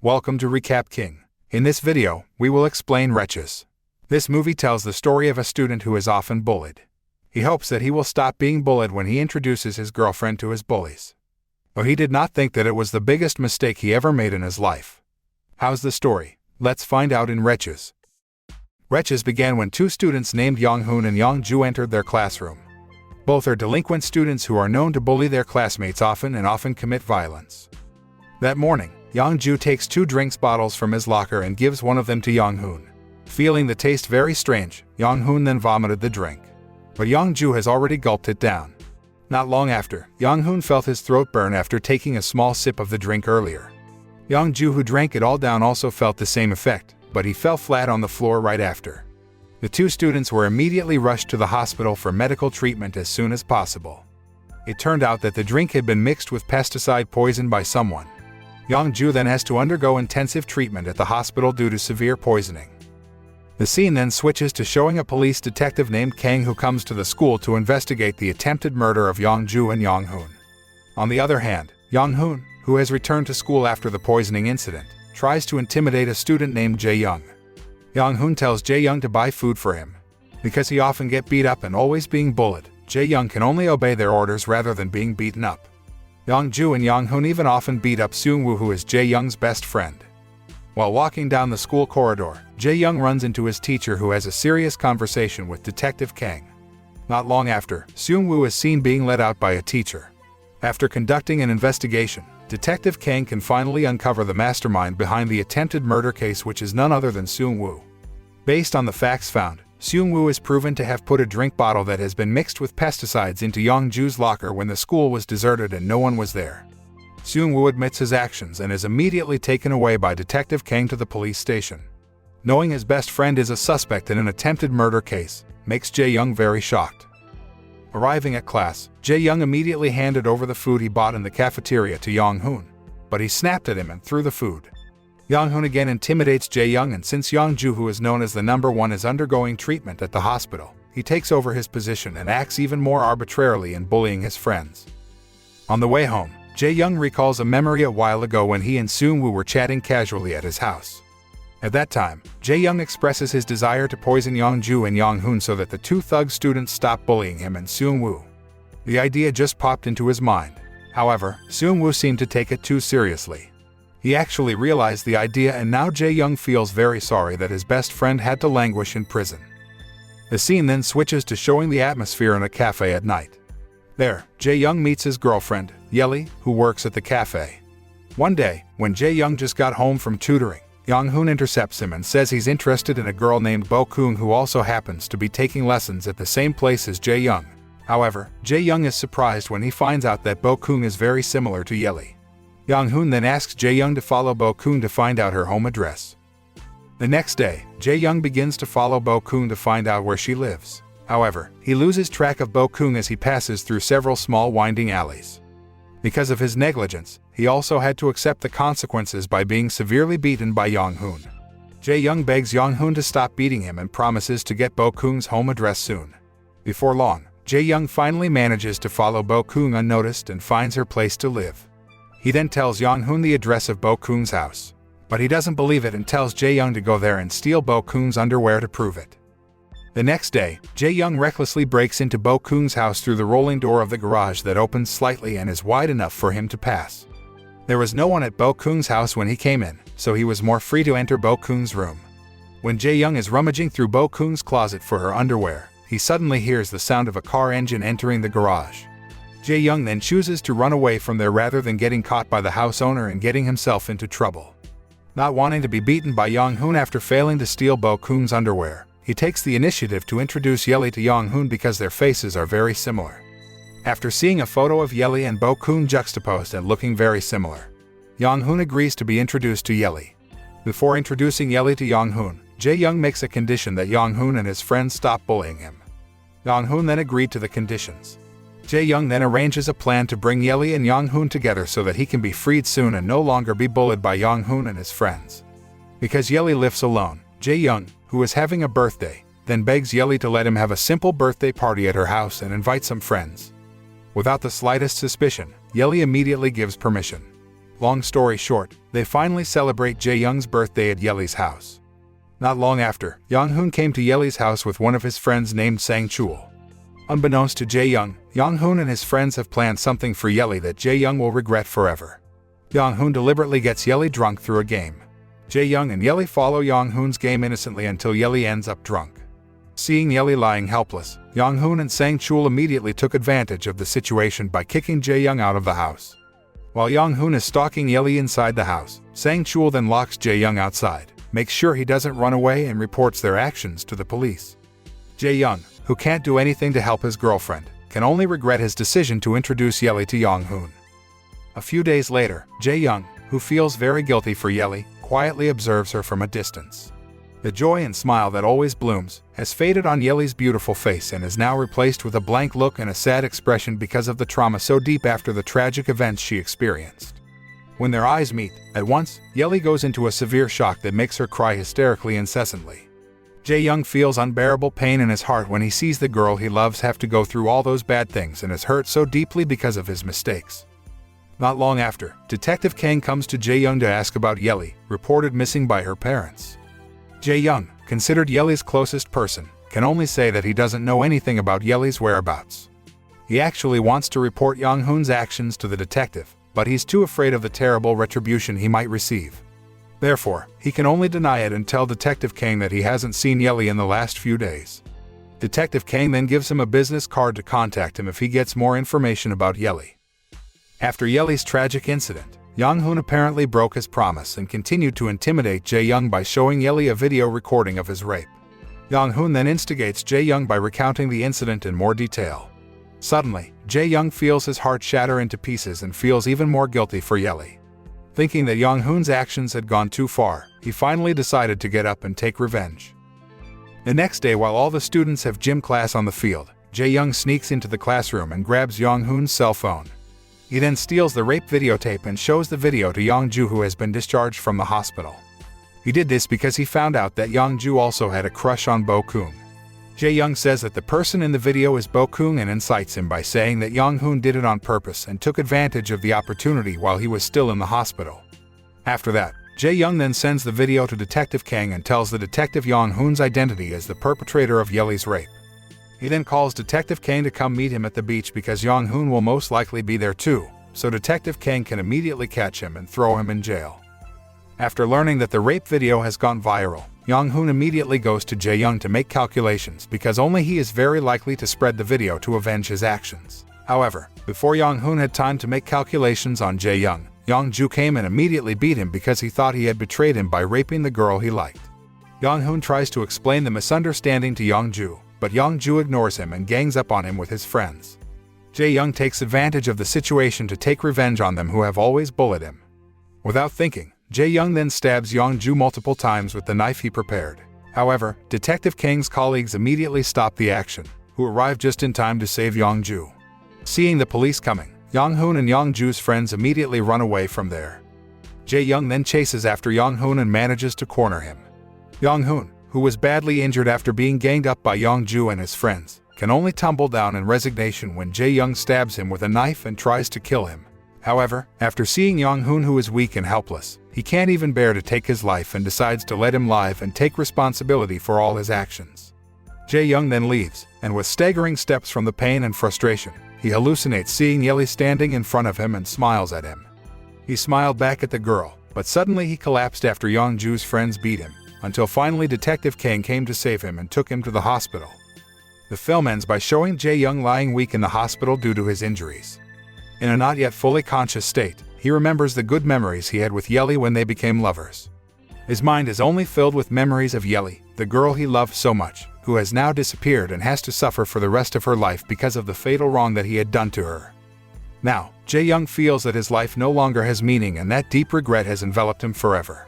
Welcome to Recap King. In this video, we will explain Wretches. This movie tells the story of a student who is often bullied. He hopes that he will stop being bullied when he introduces his girlfriend to his bullies. But he did not think that it was the biggest mistake he ever made in his life. How's the story? Let's find out in Wretches. Wretches began when two students named Young-hoon and Young-ju entered their classroom. Both are delinquent students who are known to bully their classmates often commit violence. That morning, Young-ju takes 2 drinks bottles from his locker and gives one of them to Young-hoon. Feeling the taste very strange, Young-hoon then vomited the drink. But Young-ju has already gulped it down. Not long after, Young-hoon felt his throat burn after taking a small sip of the drink earlier. Young-ju, who drank it all down, also felt the same effect, but he fell flat on the floor right after. The 2 students were immediately rushed to the hospital for medical treatment as soon as possible. It turned out that the drink had been mixed with pesticide poison by someone. Young-ju then has to undergo intensive treatment at the hospital due to severe poisoning. The scene then switches to showing a police detective named Kang who comes to the school to investigate the attempted murder of Young-ju and Young-hoon. On the other hand, Young-hoon, who has returned to school after the poisoning incident, tries to intimidate a student named Jae-young. Young-hoon tells Jae-young to buy food for him. Because he often gets beat up and always being bullied, Jae-young can only obey their orders rather than being beaten up. Young-ju and Young-hoon even often beat up Seung-woo, who is Jae-young's best friend. While walking down the school corridor, Jae-young runs into his teacher who has a serious conversation with Detective Kang. Not long after, Seung-woo is seen being led out by a teacher. After conducting an investigation, Detective Kang can finally uncover the mastermind behind the attempted murder case, which is none other than Seung-woo. Based on the facts found, Seung-woo is proven to have put a drink bottle that has been mixed with pesticides into Young-ju's locker when the school was deserted and no one was there. Seung-woo admits his actions and is immediately taken away by Detective Kang to the police station. Knowing his best friend is a suspect in an attempted murder case makes Jae-young very shocked. Arriving at class, Jae-young immediately handed over the food he bought in the cafeteria to Young-hoon, but he snapped at him and threw the food. Young-hoon again intimidates Jae-young, and since Young-ju, who is known as the #1, is undergoing treatment at the hospital, he takes over his position and acts even more arbitrarily in bullying his friends. On the way home, Jae-young recalls a memory a while ago when he and Seung-woo were chatting casually at his house. At that time, Jae-young expresses his desire to poison Young-ju and Young-hoon so that the 2 thug students stop bullying him and Seung-woo. The idea just popped into his mind. However, Seung-woo seemed to take it too seriously. He actually realized the idea, and now Jae-young feels very sorry that his best friend had to languish in prison. The scene then switches to showing the atmosphere in a cafe at night. There, Jae-young meets his girlfriend, Yeli, who works at the cafe. One day, when Jae-young just got home from tutoring, Young-hoon intercepts him and says he's interested in a girl named Bo-koon who also happens to be taking lessons at the same place as Jae-young. However, Jae-young is surprised when he finds out that Bo-koon is very similar to Yeli. Young-hoon then asks Jae-young to follow Bo-koon to find out her home address. The next day, Jae-young begins to follow Bo-koon to find out where she lives. However, he loses track of Bo-koon as he passes through several small winding alleys. Because of his negligence, he also had to accept the consequences by being severely beaten by Young-hoon. Jae-young begs Young-hoon to stop beating him and promises to get Bo-koon's home address soon. Before long, Jae-young finally manages to follow Bo-koon unnoticed and finds her place to live. He then tells Young-hoon the address of Bo-koon's house, but he doesn't believe it and tells Jae-young to go there and steal Bo-koon's underwear to prove it. The next day, Jae-young recklessly breaks into Bo-koon's house through the rolling door of the garage that opens slightly and is wide enough for him to pass. There was no one at Bo-koon's house when he came in, so he was more free to enter Bo-koon's room. When Jae-young is rummaging through Bo-koon's closet for her underwear, he suddenly hears the sound of a car engine entering the garage. Jae-young then chooses to run away from there rather than getting caught by the house owner and getting himself into trouble. Not wanting to be beaten by Young-hoon after failing to steal Bo-koon's underwear, he takes the initiative to introduce Yeli to Young-hoon because their faces are very similar. After seeing a photo of Yeli and Bo-koon juxtaposed and looking very similar, Young-hoon agrees to be introduced to Yeli. Before introducing Yeli to Young-hoon, Jae-young makes a condition that Young-hoon and his friends stop bullying him. Young-hoon then agreed to the conditions. Jae-young then arranges a plan to bring Yeli and Young-hoon together so that he can be freed soon and no longer be bullied by Young-hoon and his friends. Because Yeli lives alone, Jae-young, who is having a birthday, then begs Yeli to let him have a simple birthday party at her house and invite some friends. Without the slightest suspicion, Yeli immediately gives permission. Long story short, they finally celebrate Jae-young's birthday at Yeli's house. Not long after, Young-hoon came to Yeli's house with one of his friends named Sang-chul. Unbeknownst to Jae-young, Young-hoon and his friends have planned something for Yeli that Jae-young will regret forever. Young-hoon deliberately gets Yeli drunk through a game. Jae-young and Yeli follow Young-hoon's game innocently until Yeli ends up drunk. Seeing Yeli lying helpless, Young-hoon and Sang-chul immediately took advantage of the situation by kicking Jae-young out of the house. While Young-hoon is stalking Yeli inside the house, Sang-chul then locks Jae-young outside, makes sure he doesn't run away and reports their actions to the police. Jae-young, who can't do anything to help his girlfriend, can only regret his decision to introduce Yeli to Young-hoon. A few days later, Jae-young, who feels very guilty for Yeli, quietly observes her from a distance. The joy and smile that always blooms has faded on Yeli's beautiful face and is now replaced with a blank look and a sad expression because of the trauma so deep after the tragic events she experienced. When their eyes meet, at once, Yeli goes into a severe shock that makes her cry hysterically incessantly. Jae-young feels unbearable pain in his heart when he sees the girl he loves have to go through all those bad things and is hurt so deeply because of his mistakes. Not long after, Detective Kang comes to Jae-young to ask about Yeli, reported missing by her parents. Jae-young, considered Yeli's closest person, can only say that he doesn't know anything about Yeli's whereabouts. He actually wants to report Young-hoon's actions to the detective, but he's too afraid of the terrible retribution he might receive. Therefore, he can only deny it and tell Detective Kang that he hasn't seen Yeli in the last few days. Detective Kang then gives him a business card to contact him if he gets more information about Yeli. After Yeli's tragic incident, Young-hoon apparently broke his promise and continued to intimidate Jae-young by showing Yeli a video recording of his rape. Young-hoon then instigates Jae-young by recounting the incident in more detail. Suddenly, Jae-young feels his heart shatter into pieces and feels even more guilty for Yeli. Thinking that Young-hoon's actions had gone too far, he finally decided to get up and take revenge. The next day, while all the students have gym class on the field, Jae-young sneaks into the classroom and grabs Young-hoon's cell phone. He then steals the rape videotape and shows the video to Young-ju, who has been discharged from the hospital. He did this because he found out that Young-ju also had a crush on Bo-kung. Jae-young says that the person in the video is Bo-kung and incites him by saying that Young-hoon did it on purpose and took advantage of the opportunity while he was still in the hospital. After that, Jae-young then sends the video to Detective Kang and tells the detective Young-hoon's identity as the perpetrator of Yeli's rape. He then calls Detective Kang to come meet him at the beach because Young-hoon will most likely be there too, so Detective Kang can immediately catch him and throw him in jail. After learning that the rape video has gone viral, Young-hoon immediately goes to Jae-young to make calculations because only he is very likely to spread the video to avenge his actions. However, before Young-hoon had time to make calculations on Jae-young, Young-ju came and immediately beat him because he thought he had betrayed him by raping the girl he liked. Young-hoon tries to explain the misunderstanding to Young-ju, but Young-ju ignores him and gangs up on him with his friends. Jae-young takes advantage of the situation to take revenge on them who have always bullied him. Without thinking, Jae-young then stabs Young-ju multiple times with the knife he prepared. However, Detective Kang's colleagues immediately stop the action, who arrive just in time to save Young-ju. Seeing the police coming, Young-hoon and Young-ju's friends immediately run away from there. Jae-young then chases after Young-hoon and manages to corner him. Young-hoon, who was badly injured after being ganged up by Young-ju and his friends, can only tumble down in resignation when Jae-young stabs him with a knife and tries to kill him. However, after seeing Young-hoon, who is weak and helpless, he can't even bear to take his life and decides to let him live and take responsibility for all his actions. Jae-young then leaves, and with staggering steps from the pain and frustration, he hallucinates seeing Yeli standing in front of him and smiles at him. He smiled back at the girl, but suddenly he collapsed after Young-ju's friends beat him, until finally Detective Kang came to save him and took him to the hospital. The film ends by showing Jae-young lying weak in the hospital due to his injuries. In a not yet fully conscious state, he remembers the good memories he had with Yeli when they became lovers. His mind is only filled with memories of Yeli, the girl he loved so much, who has now disappeared and has to suffer for the rest of her life because of the fatal wrong that he had done to her. Now, Jae-young feels that his life no longer has meaning and that deep regret has enveloped him forever.